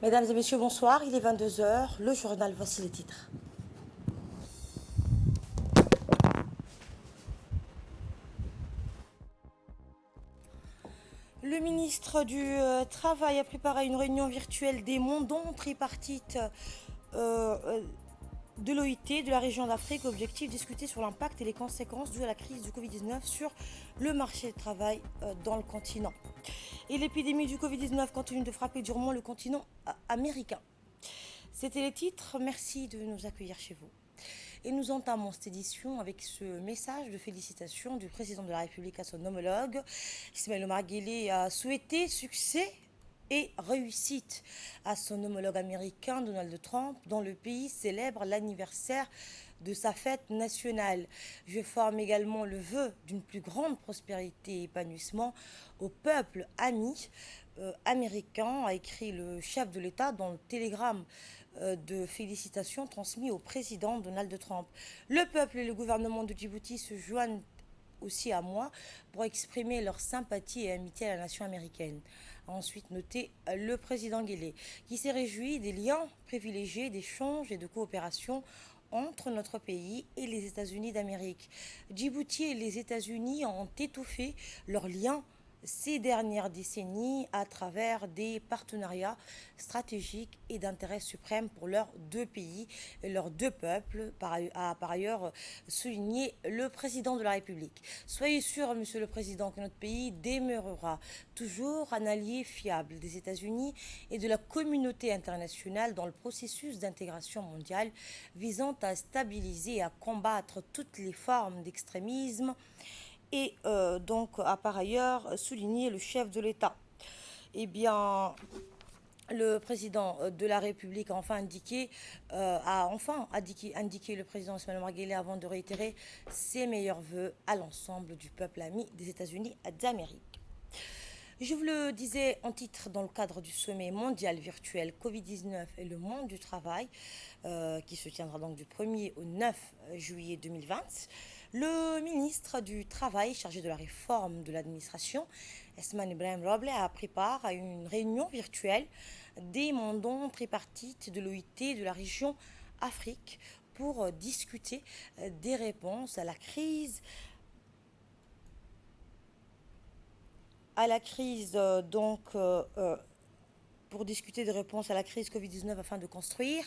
Mesdames et messieurs, bonsoir. Il est 22 heures. Le journal, voici les titres. Le ministre du Travail a préparé une réunion virtuelle des mondons tripartites de l'OIT de la région d'Afrique. Objectif, discuter sur l'impact et les conséquences dues à la crise du Covid-19 sur le marché du travail dans le continent. Et l'épidémie du Covid-19 continue de frapper durement le continent américain. C'était les titres. Merci de nous accueillir chez vous. Et nous entamons cette édition avec ce message de félicitations du président de la République à son homologue. Ismaël Omar Guelleh a souhaité succès et réussite à son homologue américain Donald Trump, dont le pays célèbre l'anniversaire de sa fête nationale. Je forme également le vœu d'une plus grande prospérité et épanouissement au peuple ami américain, a écrit le chef de l'État dans le télégramme de félicitations transmis au président Donald Trump. Le peuple et le gouvernement de Djibouti se joignent aussi à moi pour exprimer leur sympathie et amitié à la nation américaine. A ensuite noté le président Guelleh, qui s'est réjoui des liens privilégiés d'échanges et de coopération entre notre pays et les États-Unis d'Amérique. Djibouti et les États-Unis ont étouffé leurs liens ces dernières décennies à travers des partenariats stratégiques et d'intérêt suprême pour leurs deux pays et leurs deux peuples, a par ailleurs souligné le président de la République. Soyez sûr, Monsieur le Président, que notre pays demeurera toujours un allié fiable des États-Unis et de la communauté internationale dans le processus d'intégration mondiale visant à stabiliser et à combattre toutes les formes d'extrémisme, et donc a par ailleurs souligné le chef de l'État. Eh bien, le président de la République a enfin indiqué, indiqué le président Ismaël Omar Guelleh avant de réitérer ses meilleurs voeux à l'ensemble du peuple ami des États-Unis d'Amérique. Je vous le disais en titre, dans le cadre du sommet mondial virtuel Covid-19 et le monde du travail, qui se tiendra donc du 1er au 9 juillet 2020, le ministre du Travail chargé de la réforme de l'administration, Esman Ibrahim Roble, a préparé à une réunion virtuelle des mandants tripartites de l'OIT de la région Afrique pour discuter des réponses à la crise pour discuter des réponses à la crise Covid-19 afin de construire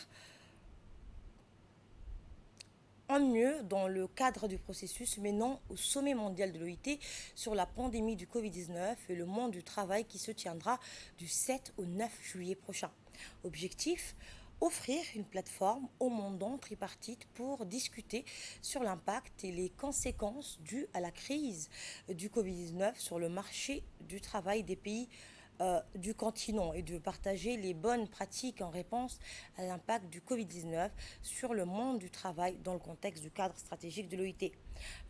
en mieux dans le cadre du processus menant au sommet mondial de l'OIT sur la pandémie du Covid-19 et le monde du travail qui se tiendra du 7 au 9 juillet prochain. Objectif, offrir une plateforme au mandant tripartite pour discuter sur l'impact et les conséquences dues à la crise du Covid-19 sur le marché du travail des pays du continent et de partager les bonnes pratiques en réponse à l'impact du Covid-19 sur le monde du travail dans le contexte du cadre stratégique de l'OIT.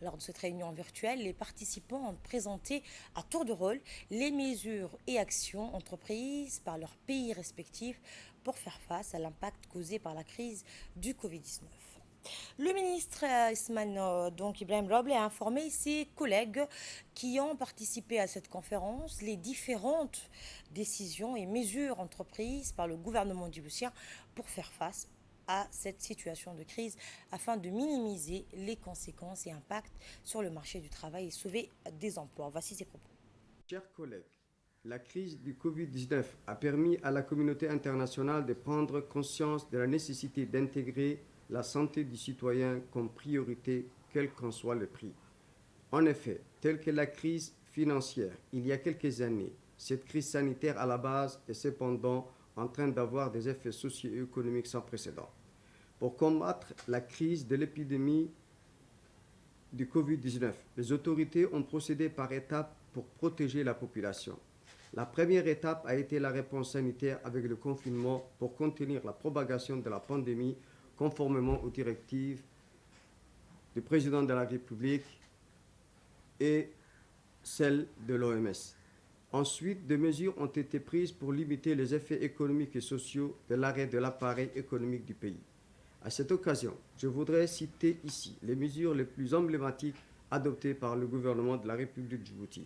Lors de cette réunion virtuelle, les participants ont présenté à tour de rôle les mesures et actions entreprises par leurs pays respectifs pour faire face à l'impact causé par la crise du Covid-19. Le ministre donc Ibrahim Roble a informé ses collègues qui ont participé à cette conférence les différentes décisions et mesures entreprises par le gouvernement djiboutien pour faire face à cette situation de crise afin de minimiser les conséquences et impacts sur le marché du travail et sauver des emplois. Voici ses propos. Chers collègues, la crise du Covid-19 a permis à la communauté internationale de prendre conscience de la nécessité d'intégrer la santé du citoyen comme priorité, quel qu'en soit le prix. En effet, telle que la crise financière il y a quelques années, cette crise sanitaire à la base est cependant en train d'avoir des effets socio-économiques sans précédent. Pour combattre la crise de l'épidémie du Covid-19, les autorités ont procédé par étapes pour protéger la population. La première étape a été la réponse sanitaire avec le confinement pour contenir la propagation de la pandémie conformément aux directives du président de la République et celles de l'OMS. Ensuite, des mesures ont été prises pour limiter les effets économiques et sociaux de l'arrêt de l'appareil économique du pays. À cette occasion, je voudrais citer ici les mesures les plus emblématiques adoptées par le gouvernement de la République de Djibouti.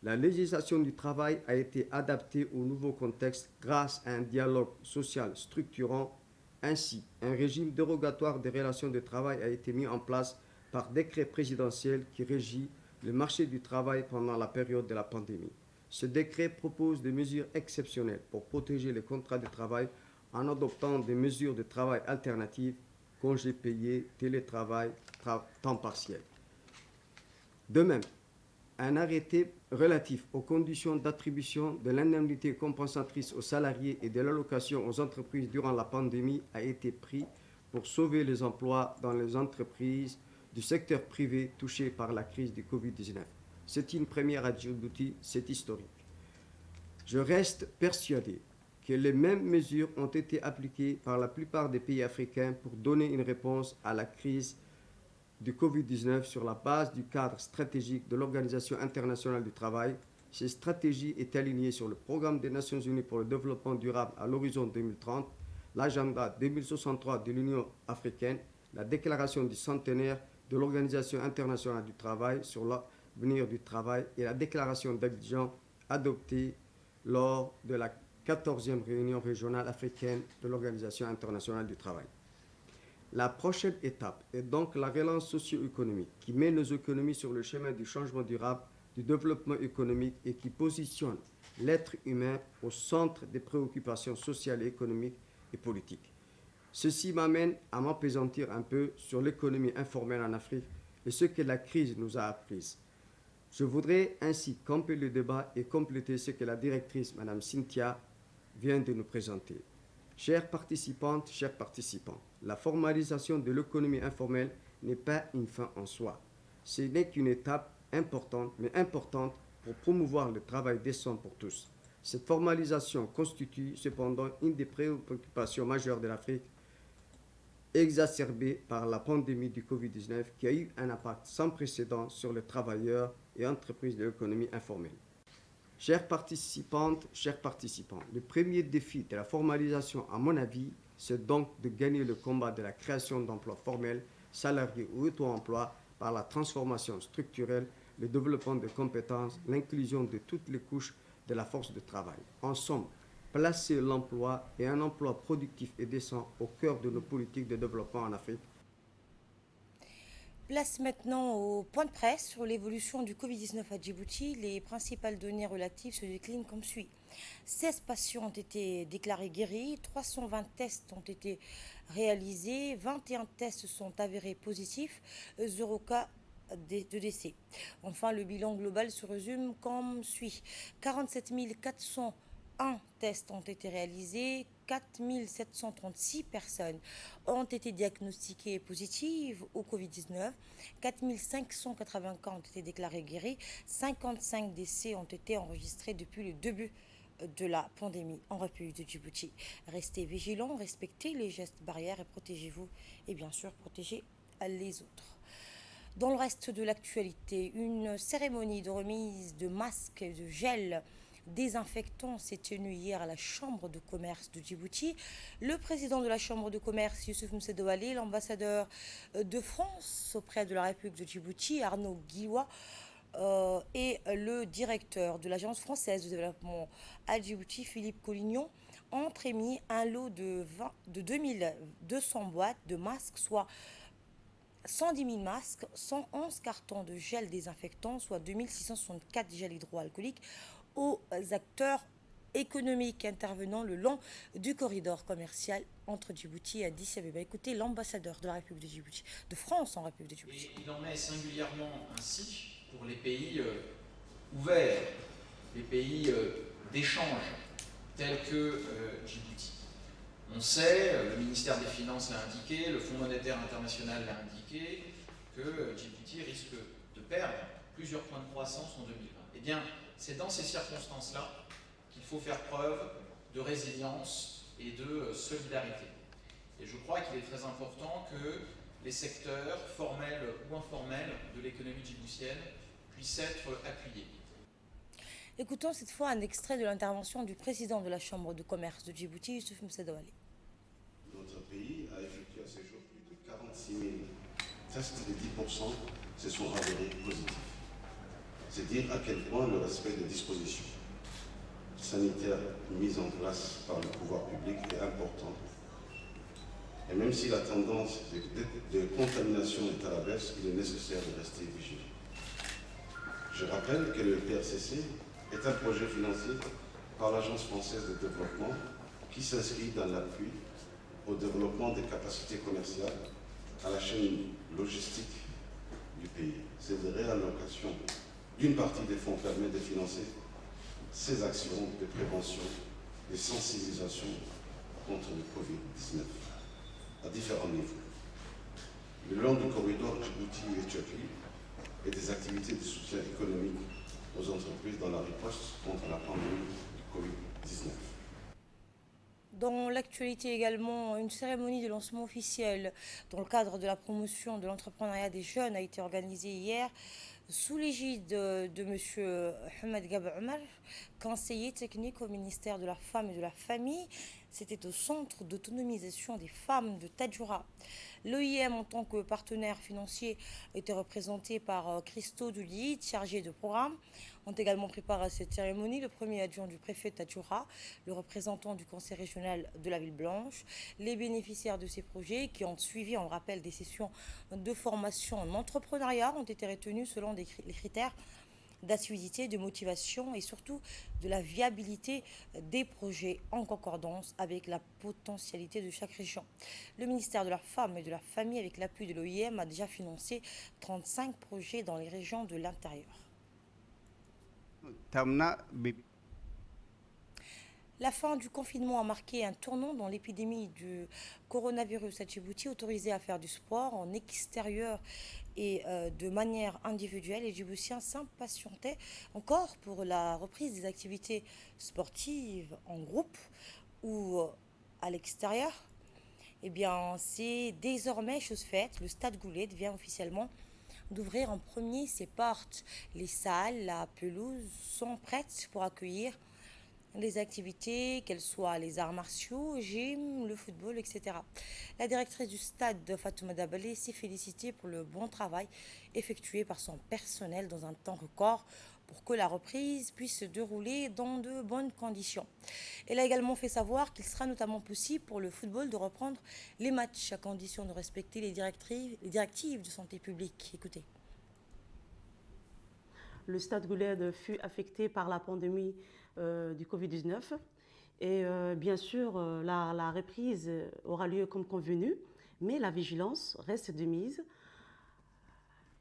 La législation du travail a été adaptée au nouveau contexte grâce à un dialogue social structurant. Ainsi, un régime dérogatoire des relations de travail a été mis en place par décret présidentiel qui régit le marché du travail pendant la période de la pandémie. Ce décret propose des mesures exceptionnelles pour protéger les contrats de travail en adoptant des mesures de travail alternatives, congés payés, télétravail, temps partiel. De même, un arrêté relatif aux conditions d'attribution de l'indemnité compensatrice aux salariés et de l'allocation aux entreprises durant la pandémie a été pris pour sauver les emplois dans les entreprises du secteur privé touché par la crise du Covid-19. C'est une première à Djibouti, c'est historique. Je reste persuadé que les mêmes mesures ont été appliquées par la plupart des pays africains pour donner une réponse à la crise du Covid-19 sur la base du cadre stratégique de l'Organisation internationale du travail. Cette stratégie est alignée sur le programme des Nations unies pour le développement durable à l'horizon 2030, l'agenda 2063 de l'Union africaine, la déclaration du centenaire de l'Organisation internationale du travail sur l'avenir du travail et la déclaration d'Abidjan adoptée lors de la 14e réunion régionale africaine de l'Organisation internationale du travail. La prochaine étape est donc la relance socio-économique qui met nos économies sur le chemin du changement durable, du développement économique et qui positionne l'être humain au centre des préoccupations sociales et économiques et politiques. Ceci m'amène à m'appesantir un peu sur l'économie informelle en Afrique et ce que la crise nous a appris. Je voudrais ainsi camper le débat et compléter ce que la directrice, Mme Cynthia, vient de nous présenter. Chères participantes, chers participants, la formalisation de l'économie informelle n'est pas une fin en soi. Ce n'est qu'une étape importante, mais importante pour promouvoir le travail décent pour tous. Cette formalisation constitue cependant une des préoccupations majeures de l'Afrique, exacerbée par la pandémie du Covid-19 qui a eu un impact sans précédent sur les travailleurs et entreprises de l'économie informelle. Chères participantes, chers participants, le premier défi de la formalisation, à mon avis, c'est donc de gagner le combat de la création d'emplois formels, salariés ou auto-emploi par la transformation structurelle, le développement de compétences, l'inclusion de toutes les couches de la force de travail. En somme, placer l'emploi et un emploi productif et décent au cœur de nos politiques de développement en Afrique. Place maintenant au point de presse sur l'évolution du Covid-19 à Djibouti. Les principales données relatives se déclinent comme suit. 16 patients ont été déclarés guéris, 320 tests ont été réalisés, 21 tests sont avérés positifs, 0 cas de décès. Enfin, le bilan global se résume comme suit. 47 401 tests ont été réalisés, 4 736 personnes ont été diagnostiquées positives au Covid-19, 4 580 cas ont été déclarés guéris, 55 décès ont été enregistrés depuis le début de la pandémie en République de Djibouti. Restez vigilants, respectez les gestes barrières et protégez-vous et bien sûr protégez les autres. Dans le reste de l'actualité, une cérémonie de remise de masques et de gel désinfectant s'est tenue hier à la Chambre de commerce de Djibouti. Le président de la Chambre de commerce, Youssouf Msedouali, l'ambassadeur de France auprès de la République de Djibouti, Arnaud Guillois, et le directeur de l'Agence française de développement à Djibouti, Philippe Collignon, ont émis un lot de 2200 boîtes de masques, soit 110 000 masques, 111 cartons de gel désinfectant, soit 2664 gels hydroalcooliques, aux acteurs économiques intervenant le long du corridor commercial entre Djibouti et Addis Abeba. Écoutez l'ambassadeur de la République de Djibouti, de France en République de Djibouti. Et il en est singulièrement ainsi pour les pays ouverts, les pays d'échange tels que Djibouti. On sait, le ministère des Finances l'a indiqué, le Fonds monétaire international l'a indiqué, que Djibouti risque de perdre plusieurs points de croissance en 2020. Eh bien, c'est dans ces circonstances-là qu'il faut faire preuve de résilience et de solidarité. Et je crois qu'il est très important que les secteurs formels ou informels de l'économie djiboutienne puissent être appuyés. Écoutons cette fois un extrait de l'intervention du président de la Chambre de commerce de Djibouti, Youssouf Msedouali. Notre pays a effectué à ce jour plus de 46 000 tests et 10% se sont avérés positifs. C'est dire à quel point le respect des dispositions sanitaires mises en place par le pouvoir public est important. Et même si la tendance de contamination est à la baisse, il est nécessaire de rester vigilant. Je rappelle que le PRCC est un projet financé par l'Agence française de développement qui s'inscrit dans l'appui au développement des capacités commerciales à la chaîne logistique du pays. Cette réallocation d'une partie des fonds permet de financer ces actions de prévention et sensibilisation contre le Covid-19 à différents niveaux. Le long du corridor Djibouti-Éthiopie et des activités de soutien économique aux entreprises dans la riposte contre la pandémie du Covid-19. Dans l'actualité également, une cérémonie de lancement officiel dans le cadre de la promotion de l'entrepreneuriat des jeunes a été organisée hier sous l'égide de M. Ahmed Gab Omar, conseiller technique au ministère de la Femme et de la Famille. C'était au centre d'autonomisation des femmes de Tadjoura. L'OIM, en tant que partenaire financier, était représenté par Christo Doulid, chargé de programme. Ont également préparé cette cérémonie le premier adjoint du préfet de Tadjoura, le représentant du conseil régional de la Ville Blanche, les bénéficiaires de ces projets qui ont suivi, on le rappelle, des sessions de formation en entrepreneuriat ont été retenus selon les critères d'assiduité, de motivation et surtout de la viabilité des projets en concordance avec la potentialité de chaque région. Le ministère de la Femme et de la Famille, avec l'appui de l'OIM, a déjà financé 35 projets dans les régions de l'intérieur. La fin du confinement a marqué un tournant dans l'épidémie du coronavirus à Djibouti, autorisé à faire du sport en extérieur et de manière individuelle. Les Djiboutiens s'impatientaient encore pour la reprise des activités sportives en groupe ou à l'extérieur. Eh bien, c'est désormais chose faite. Le Stade Goulet vient officiellement d'ouvrir en premier ses portes. Les salles, la pelouse sont prêtes pour accueillir les activités, qu'elles soient les arts martiaux, gym, le football, etc. La directrice du stade, Fatouma Dabalé, s'est félicitée pour le bon travail effectué par son personnel dans un temps record pour que la reprise puisse se dérouler dans de bonnes conditions. Elle a également fait savoir qu'il sera notamment possible pour le football de reprendre les matchs à condition de respecter les directives de santé publique. Écoutez. Le Stade Goulet fut affecté par la pandémie du Covid-19 et bien sûr la reprise aura lieu comme convenu, mais la vigilance reste de mise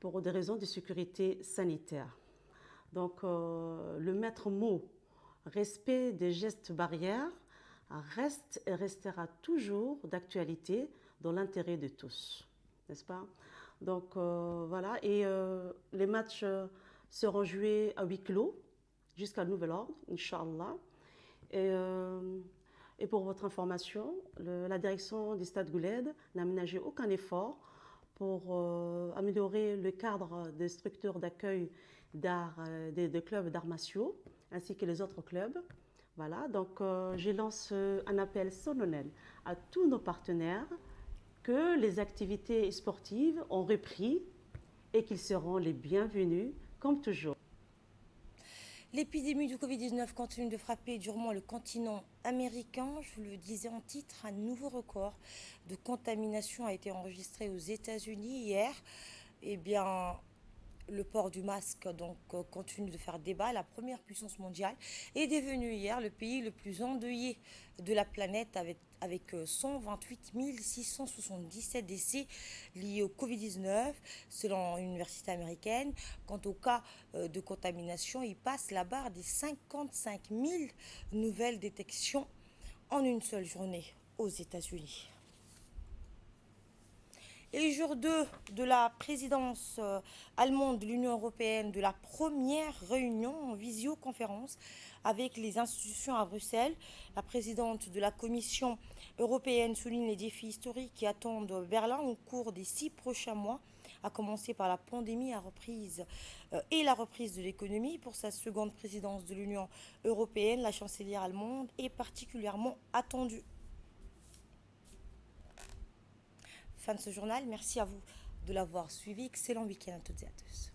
pour des raisons de sécurité sanitaire. Donc le maître mot respect des gestes barrières reste et restera toujours d'actualité dans l'intérêt de tous, n'est-ce pas? Donc voilà, et les matchs seront joués à huis clos jusqu'à nouvel ordre, Inch'Allah. Et pour votre information, la direction du Stade Goulet n'a ménagé aucun effort pour améliorer le cadre des structures d'accueil des clubs d'arts martiaux, ainsi que les autres clubs. Voilà, donc je lance un appel solennel à tous nos partenaires que les activités sportives ont repris et qu'ils seront les bienvenus, comme toujours. L'épidémie du Covid-19 continue de frapper durement le continent américain. Je vous le disais en titre, un nouveau record de contamination a été enregistré aux États-Unis hier. Eh bien, le port du masque continue de faire débat. La première puissance mondiale est devenue hier le pays le plus endeuillé de la planète avec 128 677 décès liés au Covid-19 selon une université américaine. Quant au cas de contamination, il passe la barre des 55 000 nouvelles détections en une seule journée aux États-Unis. Et jour 2 de la présidence allemande de l'Union européenne, de la première réunion en visioconférence avec les institutions à Bruxelles, la présidente de la Commission européenne souligne les défis historiques qui attendent Berlin au cours des 6 prochains mois, à commencer par la pandémie et la reprise de l'économie. Pour sa seconde présidence de l'Union européenne, la chancelière allemande est particulièrement attendue. Fin de ce journal, merci à vous de l'avoir suivi. Excellent week-end à toutes et à tous.